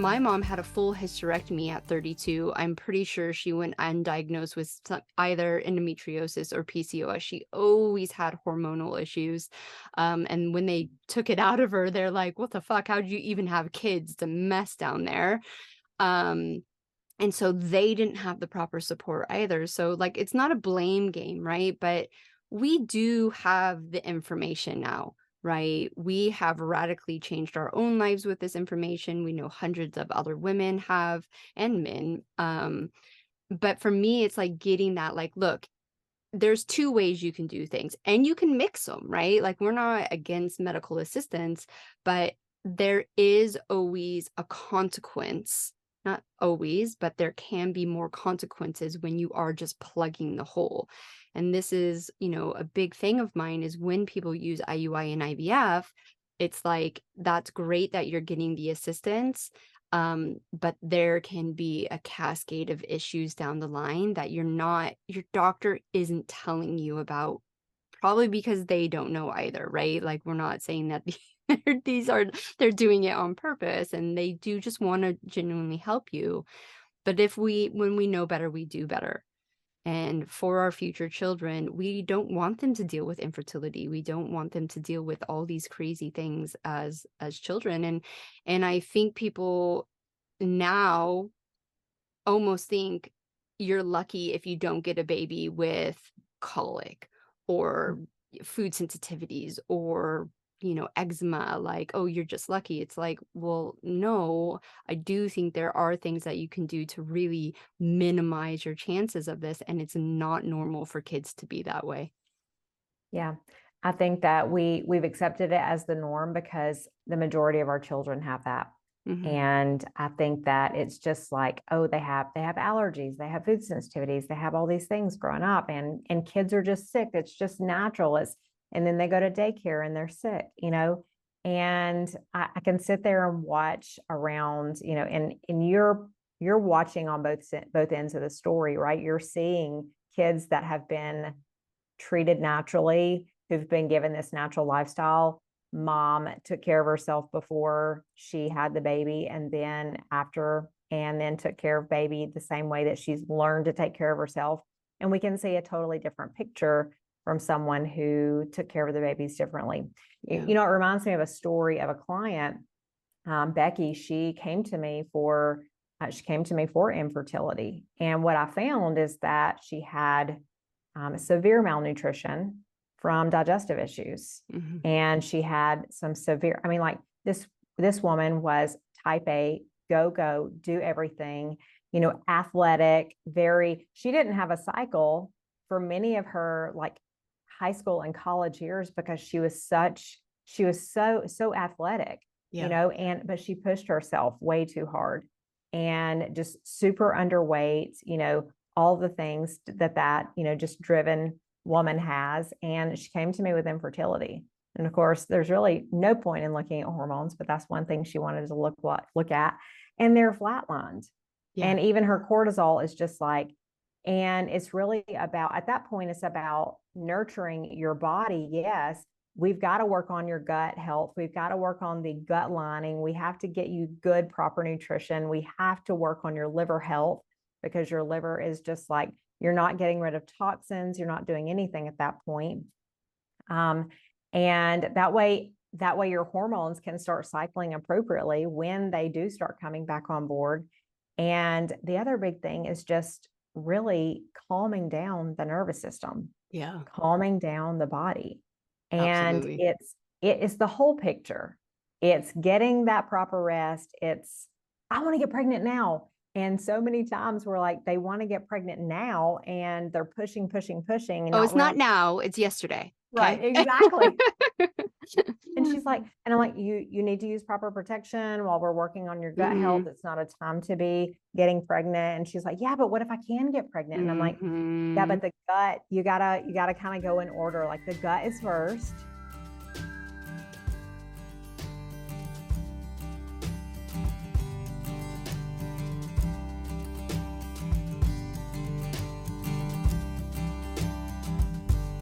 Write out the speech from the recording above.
my mom had a full hysterectomy at 32. I'm pretty sure she went undiagnosed with either endometriosis or PCOS. She always had hormonal issues. And when they took it out of her, they're like, what the fuck? How'd you even have kids? It's a mess down there. And so they didn't have the proper support either. So like, it's not a blame game, right? But we do have the information now. Right? We have radically changed our own lives with this information. We know hundreds of other women have, and men. But for me, it's like getting that, like, look, there's two ways you can do things and you can mix them, right? Like, we're not against medical assistance, but there is always a consequence. Not always, but there can be more consequences when you are just plugging the hole. And this is, a big thing of mine is when people use IUI and IVF, it's like, that's great that you're getting the assistance. But there can be a cascade of issues down the line that your doctor isn't telling you about, probably because they don't know either, right? Like, we're not saying that they're doing it on purpose, and they do just want to genuinely help you. But when we know better, we do better. And for our future children, we don't want them to deal with infertility. We don't want them to deal with all these crazy things as children. And I think people now almost think you're lucky if you don't get a baby with colic or food sensitivities or eczema, like, oh, you're just lucky. It's like, well, no, I do think there are things that you can do to really minimize your chances of this. And it's not normal for kids to be that way. Yeah. I think that we've accepted it as the norm because the majority of our children have that. Mm-hmm. And I think that it's just like, oh, they have allergies, they have food sensitivities, they have all these things growing up, and kids are just sick. It's just natural. And then they go to daycare and they're sick, and I can sit there and watch around, and you're watching on both ends of the story, right? You're seeing kids that have been treated naturally, who've been given this natural lifestyle. Mom took care of herself before she had the baby, and then after, and then took care of baby the same way that she's learned to take care of herself. And we can see a totally different picture from someone who took care of the babies differently. Yeah. It reminds me of a story of a client, Becky. She came to me for infertility. And what I found is that she had severe malnutrition from digestive issues. Mm-hmm. And she had some severe, like this woman was type A, go, do everything, athletic, she didn't have a cycle for many of her like high school and college years because she was so athletic, yeah. But she pushed herself way too hard and just super underweight, all the things that just driven woman has. And she came to me with infertility. And of course, there's really no point in looking at hormones, but that's one thing she wanted to look at. And they're flatlined. Yeah. And even her cortisol is just like, and it's really about, at that point, it's about nurturing your body. Yes, we've got to work on your gut health. We've got to work on the gut lining. We have to get you good, proper nutrition. We have to work on your liver health because your liver is just like, you're not getting rid of toxins. You're not doing anything at that point. And that way your hormones can start cycling appropriately when they do start coming back on board. And the other big thing is just really calming down the nervous system. Yeah. Calming down the body. And absolutely. It's the whole picture. It's getting that proper rest. I want to get pregnant now. And so many times we're like, they want to get pregnant now and they're pushing. And it's not now, it's yesterday. Right. Okay? Exactly. And she's like, and I'm like, you need to use proper protection while we're working on your gut mm-hmm. health. It's not a time to be getting pregnant. And she's like, yeah, but what if I can get pregnant? And I'm like, yeah, but the gut, you gotta kind of go in order. Like the gut is first.